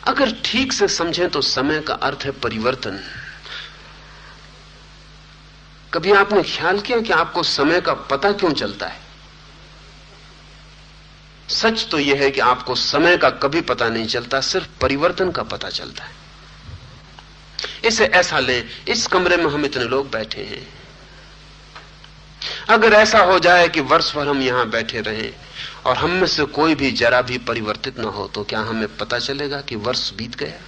अगर ठीक से समझें तो समय का अर्थ है परिवर्तन। कभी आपने ख्याल किया कि आपको समय का पता क्यों चलता है? सच तो यह है कि आपको समय का कभी पता नहीं चलता, सिर्फ परिवर्तन का पता चलता है। इसे ऐसा लें, इस कमरे में हम इतने लोग बैठे हैं। अगर ऐसा हो जाए कि वर्ष भर हम यहां बैठे रहें और हम में से कोई भी जरा भी परिवर्तित न हो, तो क्या हमें पता चलेगा कि वर्ष बीत गया?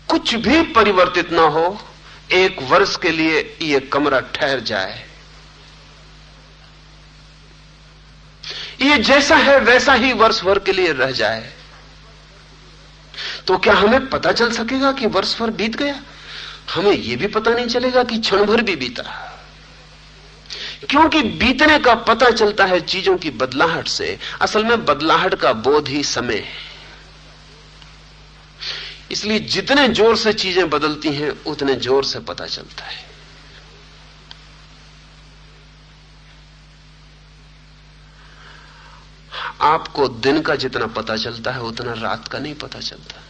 कुछ भी परिवर्तित ना हो, एक वर्ष के लिए यह कमरा ठहर जाए, यह जैसा है वैसा ही वर्ष भर के लिए रह जाए, तो क्या हमें पता चल सकेगा कि वर्ष भर बीत गया? हमें यह भी पता नहीं चलेगा कि क्षण भर भी बीता, क्योंकि बीतने का पता चलता है चीजों की बदलाहट से। असल में बदलाहट का बोध ही समय है। इसलिए जितने जोर से चीजें बदलती हैं उतने जोर से पता चलता है। आपको दिन का जितना पता चलता है उतना रात का नहीं पता चलता।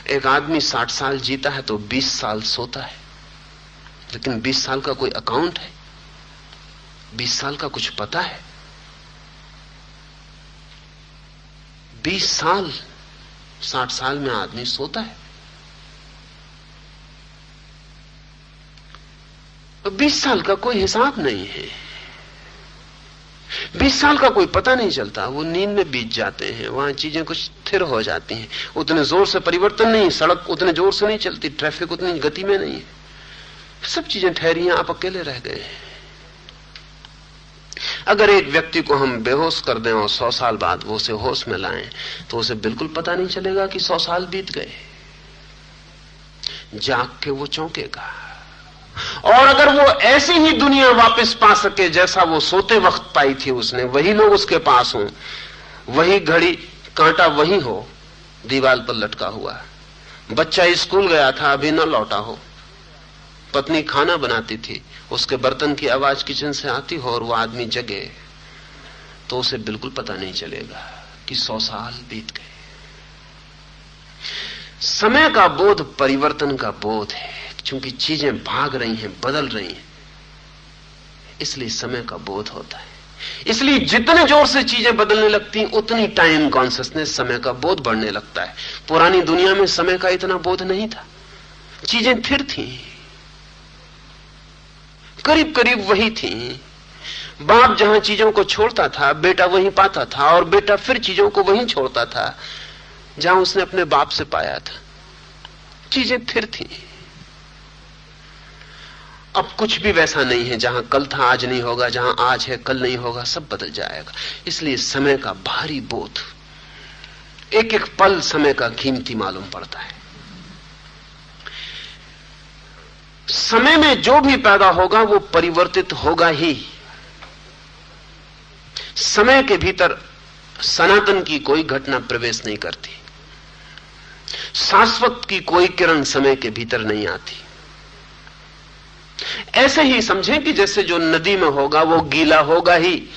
एक आदमी 60 साल जीता है तो 20 साल सोता है, लेकिन 20 साल का कोई अकाउंट है? 20 साल का कुछ पता है? 20 साल 60 साल में आदमी सोता है। तो 20 साल का कोई हिसाब नहीं है। 20 साल का कोई पता नहीं चलता, वो नींद में बीत जाते हैं। वहां चीजें कुछ स्थिर हो जाती हैं, उतने जोर से परिवर्तन नहीं, सड़क उतने जोर से नहीं चलती, ट्रैफिक उतनी गति में नहीं है, सब चीजें ठहरी हैं, आप अकेले रह गए हैं। अगर एक व्यक्ति को हम बेहोश कर दें और 100 साल बाद वो उसे होश में लाएं, तो उसे बिल्कुल पता नहीं चलेगा कि 100 साल बीत गए। जाग के वो चौंकेगा। और अगर वो ऐसी ही दुनिया वापस पा सके जैसा वो सोते वक्त पाई थी उसने, वही लोग उसके पास हों, वही घड़ी कांटा वही हो दीवार पर लटका हुआ, बच्चा स्कूल गया था अभी न लौटा हो, पत्नी खाना बनाती थी, उसके बर्तन की आवाज किचन से आती हो और वो आदमी जगे, तो उसे बिल्कुल पता नहीं चलेगा कि 100 साल बीत गए। समय का बोध परिवर्तन का बोध है, क्योंकि चीजें भाग रही हैं, बदल रही हैं, इसलिए समय का बोध होता है। इसलिए जितने जोर से चीजें बदलने लगती उतनी टाइम कॉन्शियसनेस, समय का बोध बढ़ने लगता है। पुरानी दुनिया में समय का इतना बोध नहीं था, चीजें स्थिर थी, करीब करीब वही थी। बाप जहां चीजों को छोड़ता था बेटा वहीं पाता था, और बेटा फिर चीजों को वहीं छोड़ता था जहां उसने अपने बाप से पाया था। चीजें स्थिर थी। अब कुछ भी वैसा नहीं है, जहां कल था आज नहीं होगा, जहां आज है कल नहीं होगा, सब बदल जाएगा। इसलिए समय का भारी बोध, एक एक पल समय का कीमती मालूम पड़ता है। समय में जो भी पैदा होगा वो परिवर्तित होगा ही। समय के भीतर सनातन की कोई घटना प्रवेश नहीं करती, शाश्वत की कोई किरण समय के भीतर नहीं आती। ऐसे ही समझें कि जैसे जो नदी में होगा वो गीला होगा ही,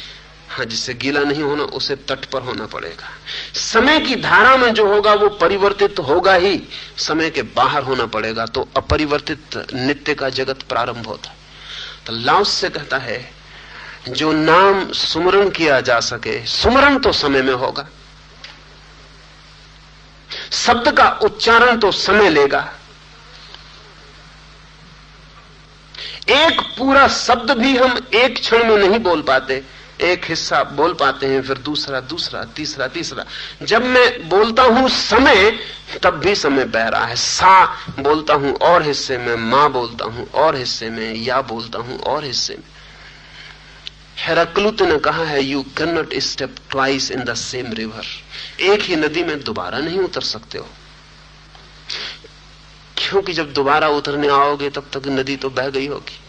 हाँ, जिससे गीला नहीं होना उसे तट पर होना पड़ेगा। समय की धारा में जो होगा वो परिवर्तित होगा ही, समय के बाहर होना पड़ेगा, तो अपरिवर्तित नित्य का जगत प्रारंभ होता। तो लाओस से कहता है जो नाम सुमरण किया जा सके, सुमरण तो समय में होगा, शब्द का उच्चारण तो समय लेगा। एक पूरा शब्द भी हम एक क्षण में नहीं बोल पाते, एक हिस्सा बोल पाते हैं, फिर दूसरा, दूसरा, तीसरा, तीसरा। जब मैं बोलता हूं समय, तब भी समय बह रहा है। सा बोलता हूं और हिस्से में, मां बोलता हूं और हिस्से में, या बोलता हूं और हिस्से में। हेराक्लुत ने कहा है, you can not step twice in the same river. एक ही नदी में दोबारा नहीं उतर सकते हो, क्योंकि जब दोबारा उतरने आओगे तब तक नदी तो बह गई होगी।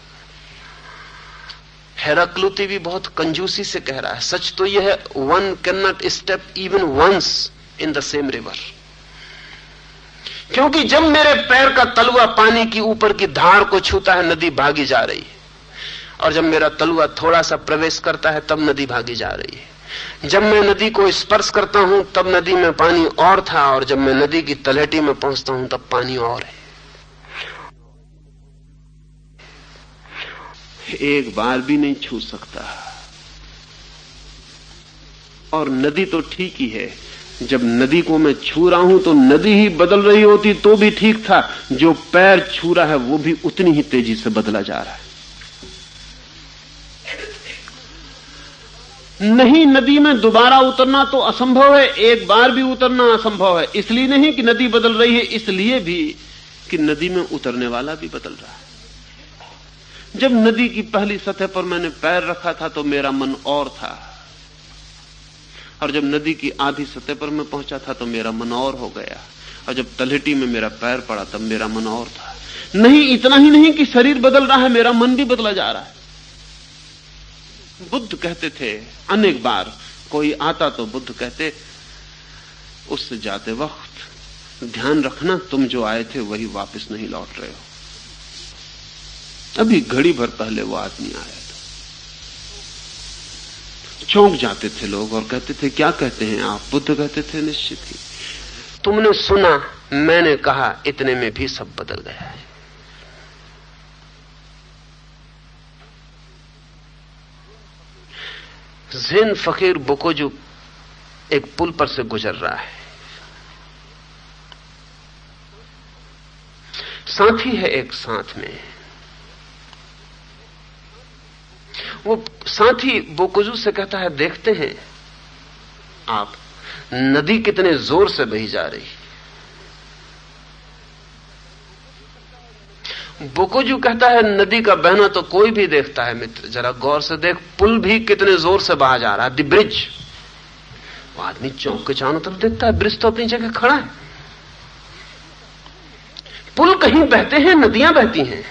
हेराक्लुती भी बहुत कंजूसी से कह रहा है, सच तो यह है, one can not step even once in the same river. क्योंकि जब मेरे पैर का तलवा पानी की ऊपर की धार को छूता है, नदी भागी जा रही है, और जब मेरा तलुआ थोड़ा सा प्रवेश करता है तब नदी भागी जा रही है। जब मैं नदी को स्पर्श करता हूं तब नदी में पानी और था, और जब मैं नदी की तलहटी में पहुंचता हूं तब पानी और है। एक बार भी नहीं छू सकता। और नदी तो ठीक ही है, जब नदी को मैं छू रहा हूं तो नदी ही बदल रही होती तो भी ठीक था, जो पैर छू रहा है वो भी उतनी ही तेजी से बदला जा रहा है। नहीं, नदी में दोबारा उतरना तो असंभव है, एक बार भी उतरना असंभव है। इसलिए नहीं कि नदी बदल रही है, इसलिए भी कि नदी में उतरने वाला भी बदल रहा है। जब नदी की पहली सतह पर मैंने पैर रखा था तो मेरा मन और था, और जब नदी की आधी सतह पर मैं पहुंचा था तो मेरा मन और हो गया, और जब तलहटी में मेरा पैर पड़ा तब मेरा मन और था। नहीं, इतना ही नहीं कि शरीर बदल रहा है, मेरा मन भी बदला जा रहा है। बुद्ध कहते थे, अनेक बार कोई आता तो बुद्ध कहते, उससे जाते वक्त ध्यान रखना तुम जो आए थे वही वापस नहीं लौट रहे हो। अभी घड़ी भर पहले वो आदमी आया था। चौंक जाते थे लोग और कहते थे, क्या कहते हैं आप? बुद्ध कहते थे, निश्चित ही तुमने सुना, मैंने कहा, इतने में भी सब बदल गया है। ज़ेन फकीर बोकोजू एक पुल पर से गुजर रहा है, साथी है एक साथ में। वो साथी बोकोजू से कहता है, देखते हैं आप, नदी कितने जोर से बही जा रही। बोकोजू कहता है, नदी का बहना तो कोई भी देखता है मित्र, जरा गौर से देख, पुल भी कितने जोर से बहा जा रहा है, द ब्रिज। वो आदमी चौंक के चारों तरफ देखता है, ब्रिज तो अपनी जगह खड़ा है, पुल कहीं बहते हैं, नदियां बहती हैं।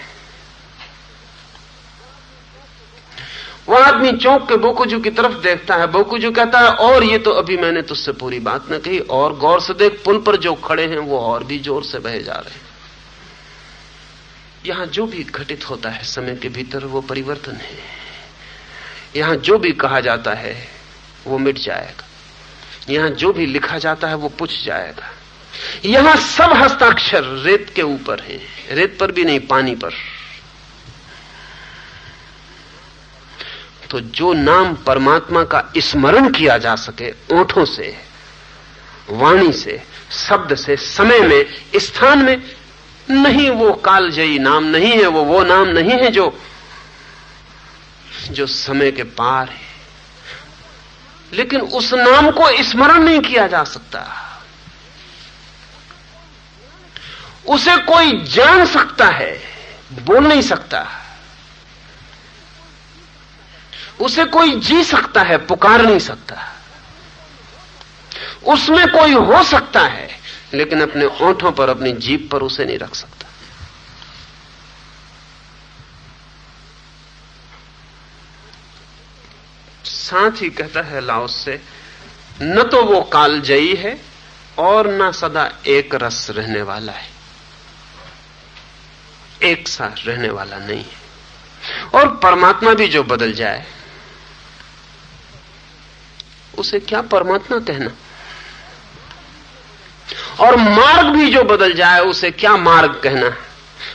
वो आदमी चौंक के बोकोजू की तरफ देखता है। बोकोजू कहता है, और ये तो अभी मैंने तुझसे पूरी बात न कही, और गौर से देख, पुल पर जो खड़े हैं वो और भी जोर से बहे जा रहे हैं। यहां जो भी घटित होता है समय के भीतर वो परिवर्तन है। यहां जो भी कहा जाता है वो मिट जाएगा, यहां जो भी लिखा जाता है वो पुछ जाएगा। यहां सब हस्ताक्षर रेत के ऊपर है, रेत पर भी नहीं, पानी पर। तो जो नाम परमात्मा का स्मरण किया जा सके ओंठों से, वाणी से, शब्द से, समय में, स्थान में, नहीं, वो कालजयी नाम नहीं है, वो नाम नहीं है जो समय के पार है। लेकिन उस नाम को स्मरण नहीं किया जा सकता। उसे कोई जान सकता है, बोल नहीं सकता। उसे कोई जी सकता है, पुकार नहीं सकता। उसमें कोई हो सकता है, लेकिन अपने ओंठों पर, अपनी जीभ पर उसे नहीं रख सकता। साथ ही कहता है लाओस से, न तो वो कालजयी है और न सदा एक रस रहने वाला है, एक सा रहने वाला नहीं है। और परमात्मा भी जो बदल जाए उसे क्या परमात्मा कहना, और मार्ग भी जो बदल जाए उसे क्या मार्ग कहना,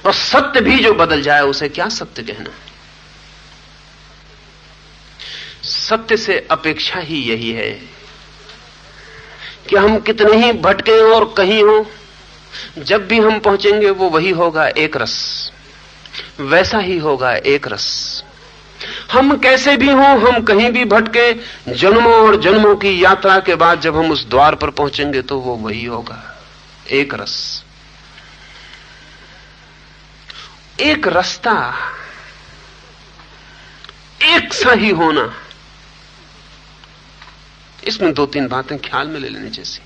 और सत्य भी जो बदल जाए उसे क्या सत्य कहना। सत्य से अपेक्षा ही यही है कि हम कितने ही भटके और कहीं हो, जब भी हम पहुंचेंगे वो वही होगा, एक रस, वैसा ही होगा, एक रस। हम कैसे भी हों, हम कहीं भी भटके, जन्मों और जन्मों की यात्रा के बाद जब हम उस द्वार पर पहुंचेंगे तो वो वही होगा, एक रस, एक रास्ता, एक सा ही होना। इसमें दो तीन बातें ख्याल में ले लेनी जैसी,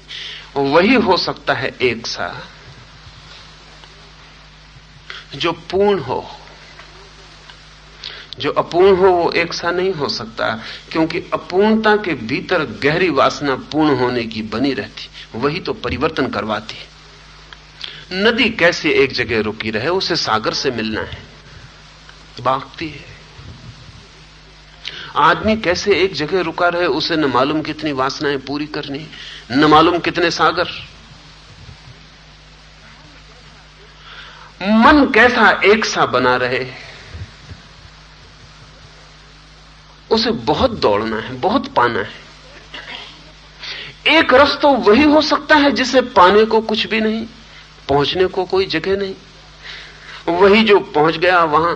वही हो सकता है एक सा जो पूर्ण हो, जो अपूर्ण हो वो एक सा नहीं हो सकता, क्योंकि अपूर्णता के भीतर गहरी वासना पूर्ण होने की बनी रहती, वही तो परिवर्तन करवाती है। नदी कैसे एक जगह रुकी रहे, उसे सागर से मिलना है, भागती है, आदमी कैसे एक जगह रुका रहे, उसे न मालूम कितनी वासनाएं पूरी करनी, न मालूम कितने सागर। मन कैसा एक सा बना रहे, उसे बहुत दौड़ना है, बहुत पाना है। एक रस तो वही हो सकता है जिसे पाने को कुछ भी नहीं, पहुंचने को कोई जगह नहीं। वही जो पहुंच गया वहां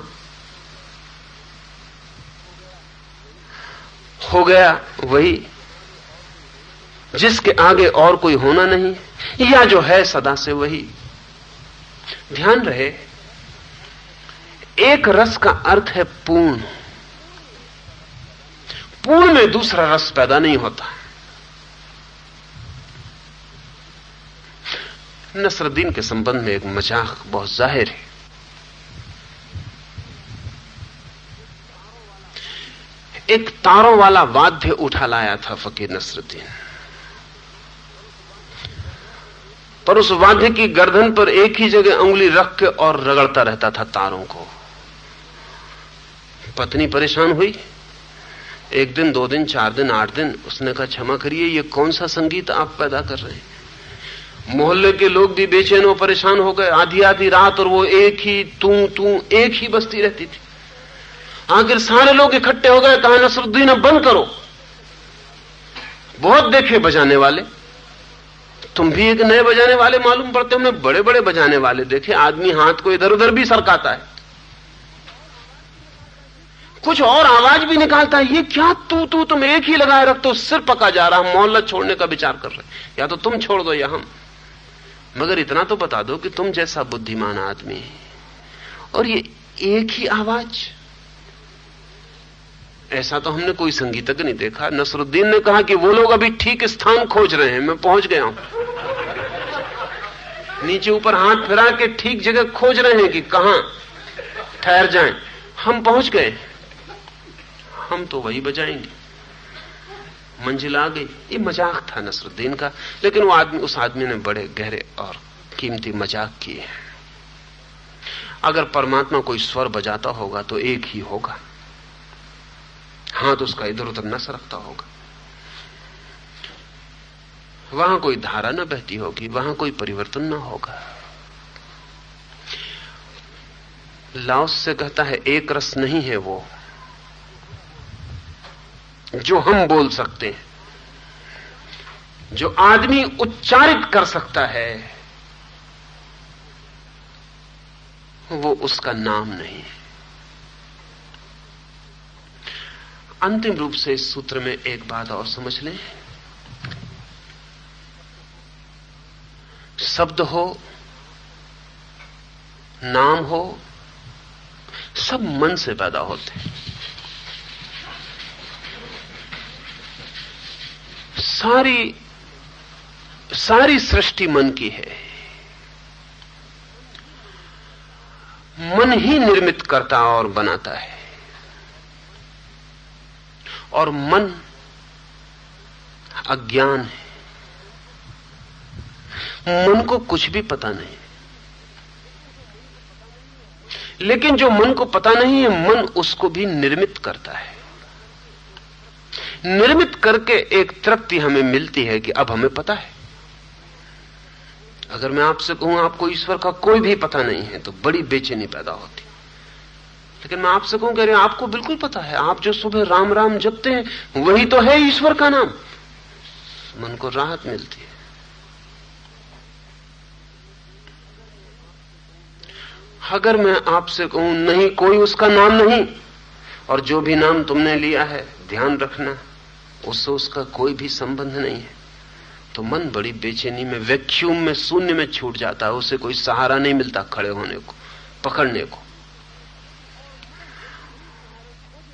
हो गया, वही जिसके आगे और कोई होना नहीं, या जो है सदा से वही। ध्यान रहे, एक रस का अर्थ है पूर्ण। पूर्ण में दूसरा रस पैदा नहीं होता। नसरुद्दीन के संबंध में एक मजाक बहुत जाहिर है। एक तारों वाला वाद्य उठा लाया था फकीर नसरुद्दीन, पर उस वाद्य की गर्दन पर एक ही जगह उंगली रख के और रगड़ता रहता था तारों को। पत्नी परेशान हुई। एक दिन, 2 दिन, 4 दिन, 8 दिन। उसने कहा, क्षमा करिए, ये कौन सा संगीत आप पैदा कर रहे हैं? मोहल्ले के लोग भी बेचैन और परेशान हो गए। आधी आधी रात और वो एक ही तू एक ही बजती रहती थी। आखिर सारे लोग इकट्ठे हो गए, कहा, नसरुद्दीन अब बंद करो। बहुत देखे बजाने वाले, तुम भी एक नए बजाने वाले मालूम पड़ते। हमने बड़े बड़े बजाने वाले देखे, आदमी हाथ को इधर उधर भी सरकाता है, कुछ और आवाज भी निकालता है। ये क्या तू तुम एक ही लगाए रखते हो, सिर पका जा रहा, मोहल्ला छोड़ने का विचार कर रहे, या तो तुम छोड़ दो या हम। मगर इतना तो बता दो कि तुम जैसा बुद्धिमान आदमी और ये एक ही आवाज, ऐसा तो हमने कोई संगीतज्ञ नहीं देखा। नसरुद्दीन ने कहा कि वो लोग अभी ठीक स्थान खोज रहे हैं, मैं पहुंच गया हूं। नीचे ऊपर हाथ फिरा के ठीक जगह खोज रहे हैं कि कहां ठहर जाएं। हम पहुंच गए, हम तो वही बजाएंगे, मंजिल आ गई। ये मजाक था नसरुद्दीन का, लेकिन वो आदमी, उस आदमी ने बड़े गहरे और कीमती मजाक किए। अगर परमात्मा कोई स्वर बजाता होगा तो एक ही होगा, हाथ उसका इधर उधर न सरकता होगा। वहां कोई धारा न बहती होगी, वहां कोई परिवर्तन न होगा। लाओस से कहता है, एक रस नहीं है वो जो हम बोल सकते हैं, जो आदमी उच्चारित कर सकता है, वो उसका नाम नहीं है। अंतिम रूप से इस सूत्र में एक बात और समझ लें, शब्द हो, नाम हो, सब मन से पैदा होते हैं। सारी सृष्टि मन की है। मन ही निर्मित करता और बनाता है, और मन अज्ञान है। मन को कुछ भी पता नहीं, लेकिन जो मन को पता नहीं है, मन उसको भी निर्मित करता है। निर्मित करके एक तृप्ति हमें मिलती है कि अब हमें पता है। अगर मैं आपसे कहूं आपको ईश्वर का कोई भी पता नहीं है तो बड़ी बेचैनी पैदा होती। लेकिन मैं आपसे कहूं कि अरे आपको बिल्कुल पता है, आप जो सुबह राम राम जपते हैं वही तो है ईश्वर का नाम, मन को राहत मिलती है। अगर मैं आपसे कहूं नहीं, कोई उसका नाम नहीं, और जो भी नाम तुमने लिया है ध्यान रखना उससे उसका कोई भी संबंध नहीं है, तो मन बड़ी बेचैनी में, वैक्यूम में, शून्य में छूट जाता है। उसे कोई सहारा नहीं मिलता खड़े होने को, पकड़ने को।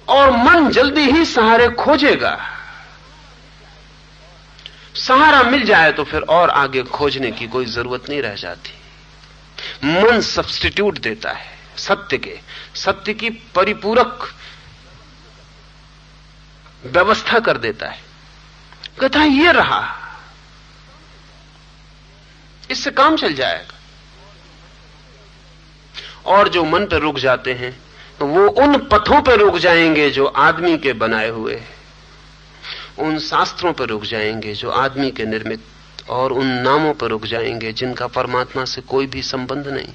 और मन जल्दी ही सहारे खोजेगा। सहारा मिल जाए तो फिर और आगे खोजने की कोई जरूरत नहीं रह जाती। मन सब्स्टिट्यूट देता है सत्य की परिपूरक व्यवस्था कर देता है। कहता है ये रहा, इससे काम चल जाएगा। और जो मन पर रुक जाते हैं वो उन पथों पर रुक जाएंगे जो आदमी के बनाए हुए, उन शास्त्रों पर रुक जाएंगे जो आदमी के निर्मित, और उन नामों पर रुक जाएंगे जिनका परमात्मा से कोई भी संबंध नहीं।